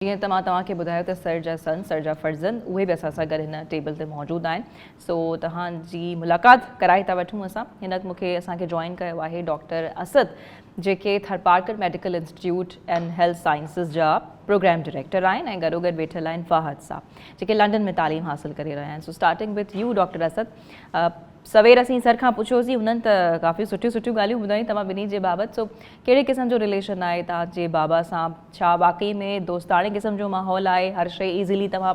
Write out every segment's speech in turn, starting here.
जीअं त मां तव्हांखे ॿुधायो त सर जा सन सर जा फर्ज़ंद उहे बि असां सां गॾु हिन टेबल ते मौजूदु आहिनि। सो तव्हांजी मुलाक़ात कराए था वठूं असां। हिन मूंखे असांखे जॉइन कयो आहे डॉक्टर असद, जेके Tharparkar medical institute and health sciences जा प्रोग्राम डायरेक्टर आहिनि ऐं गॾोगॾु वेठल आहिनि फ़ाहद साहब, जेके लंडन में तालीम हासिल करे रहिया आहिनि। So starting with U doctor Asad, सवेर असीं सर खां पुछियोसीं, उन्हनि त काफ़ी सुठियूं ॻाल्हियूं ॿुधायूं तव्हां ॿिन्ही जे बाबति। सो कहिड़े क़िस्म जो रिलेशन आहे तव्हांजे बाबा सां? छा वाक़ई में दोस्ताणे क़िस्म जो माहौल आहे? हर शइ ईज़िली तव्हां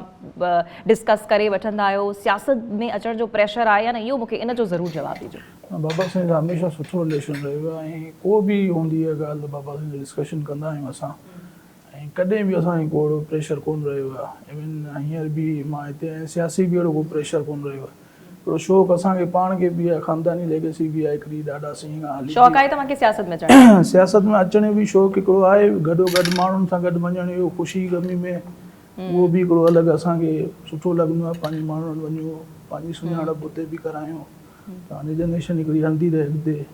डिस्कस करे वठंदा आहियो? सियासत में अचण जो प्रेशर आहे या न? इहो मूंखे इन जो ज़रूरु जवाबु ॾिजो। बाबा साईं सां हमेशह सुठो रिलेशन रहियो आहे ऐं को बि हूंदी आहे ॻाल्हि बाबा साईं सां डिस्कशन कंदा आहियूं असां, ऐं कॾहिं बि असांखे को अहिड़ो प्रेशर कोन रहियो आहे। इवन हींअर बि मां हिते आहियां, सियासी बि अहिड़ो को प्रेशर कोन रहियो आहे। हिकिड़ो शौक़ु असांखे पाण खे बि आहे, ख़ानदानी लेगेसी बि आहे हिकिड़ी ॾाढा सिंह खां शौक़ु आहे तव्हांखे सियासत में अचण? सियासत में अचण जो बि शौक़ु हिकिड़ो आहे, गॾोगॾु माण्हुनि सां गॾु वञण जो, ख़ुशी गमी में उहो बि हिकिड़ो अलॻि असांखे सुठो लॻंदो आहे। पंहिंजे माण्हुनि वटि वञूं, पंहिंजी सुञाणप हुते बि करायूं, तव्हांजी जनरेशन हिकिड़ी हलंदी रहे अॻिते।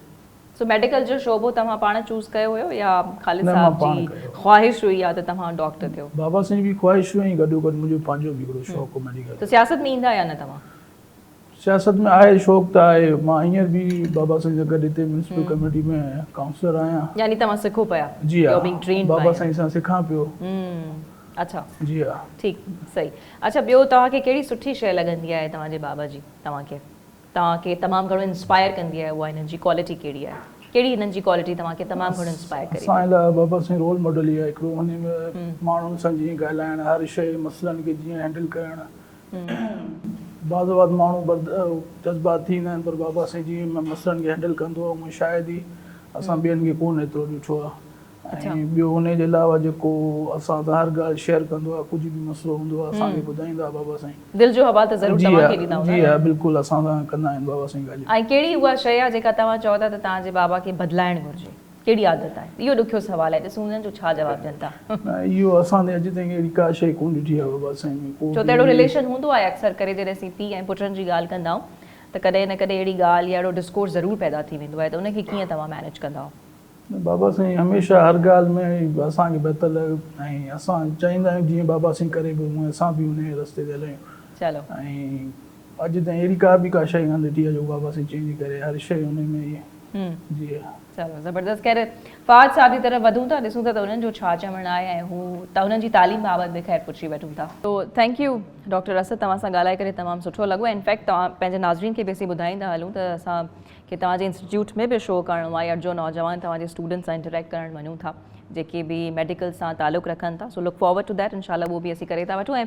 सो मेडिकल जो शोबो तव्हां पाण चूज़ कयो हुयो या ख़ालिद साहब जी ख़्वाहिश हुई या त तव्हां डॉक्टर थियो? बाबा साईं बि ख़्वाहिश हुई, गॾोगॾु मुंहिंजो पंहिंजो बि हिकिड़ो शौक़ु हो मेडिकल। त सियासत में ईंदा या न तव्हां? सियासत में आहे, शौक़ु त आहे। मां हींअर बि बाबा साईं सां गॾु हिते म्यूनिसिपल कमेटी में काउंसलर आहियां। यानी तव्हां सिखो पिया? जी हा, बाबा साईं सां सिखां पियो। अच्छा, जी हा, ठीकु, सही। अच्छा, ॿियो तव्हांखे कहिड़ी सुठी शइ लॻंदी आहे तव्हांजे बाबा जी? तव्हांखे तमामु घणो इंस्पायर कंदी आहे, उहा हिननि जी क्वालिटी कहिड़ी आहे? कहिड़ी हिननि जी क्वालिटी तव्हांखे तमामु घणो इंस्पायर करे? असां लाइ बाबा साईं रोल मॉडल ई आहे हिकिड़ो। हुन में माण्हुनि सां जीअं ॻाल्हाइणु, हर शइ मसइलनि खे जीअं हैंडल करणु। बाज़ वक़्तु माण्हू जज़्बात थींदा आहिनि, पर बाबा साईं जीअं मसइलनि खे हैंडल कंदो आहे, उहो शायदि ई असां ॿियनि खे कोन एतिरो ॾिठो आहे। ऐं ॿियो हुनजे अलावा जेको असां सां हर ॻाल्हि शेयर कंदो आहे, कुझु बि मसइलो हूंदो आहे असांखे ॿुधाईंदा बाबा साईं। दिलि जो हवालो त ज़रूरु तव्हांखे ॾींदा हूंदा? जी हा, बिल्कुलु असां सां कंदा आहिनि बाबा साईं ॻाल्हियूं। ऐं कहिड़ी उहा शइ आहे जेका तव्हां चओ था त तव्हांजे बाबा खे बदिलाइणु घुरिजे? कहिड़ी आदत आहे? इहो ॾुखियो सुवालु आहे, ॾिसूं हुननि जो छा जवाबु ॾियनि था। इहो असां अॼु ताईं अहिड़ी का शइ कोन ॾिठी आहे बाबा साईं में। छो त अहिड़ो रिलेशन हूंदो आहे अक्सर करे, जॾहिं असीं पीउ ऐं पुटनि जी ॻाल्हि कंदा आहियूं त कॾहिं न कॾहिं अहिड़ी ॻाल्हि या अहिड़ो डिस्कोर्स ज़रूरु पैदा थी वेंदो आहे, त उनखे कीअं तव्हां मैनेज कंदा आहियो? बाबा साईं हमेशह हर ॻाल्हि में असांखे बहितर ऐं असां चाहींदा आहियूं जीअं बाबा साईं करे पियो उहे असां बि उन रस्ते ते हलायूं। चलो, ऐं अॼु ताईं अहिड़ी का बि शइ कान ॾिठी आहे जो बाबा साईं चेंज करे, हर शइ हुन में ई। जी हा, चलो ज़बरदस्त। ख़ैर फ़ाहद साहब जी तरफ़ वधूं था, ॾिसूं था त उन्हनि जो छा चवणु आहे ऐं हू त उन्हनि जी तालीम बाबति बि ख़ैर पुछी वठूं था। तो थैंक यू डॉक्टर असद, तव्हां सां ॻाल्हाए करे तमामु सुठो लॻो। इनफैक्ट तव्हां पंहिंजे नाज़रीन खे बि असीं ॿुधाईंदा हलूं त असांखे तव्हांजे इंस्टीट्यूट में बि शो करिणो आहे, अॼु जो नौजवान तव्हांजे स्टूडेंट्स सां इंटरेक्ट करणु वञूं था, जेके बि मेडिकल सां तालुक़ु रखनि था। So look forward to that, इंशाल्लाह उहो बि असीं करे था वठूं। ऐं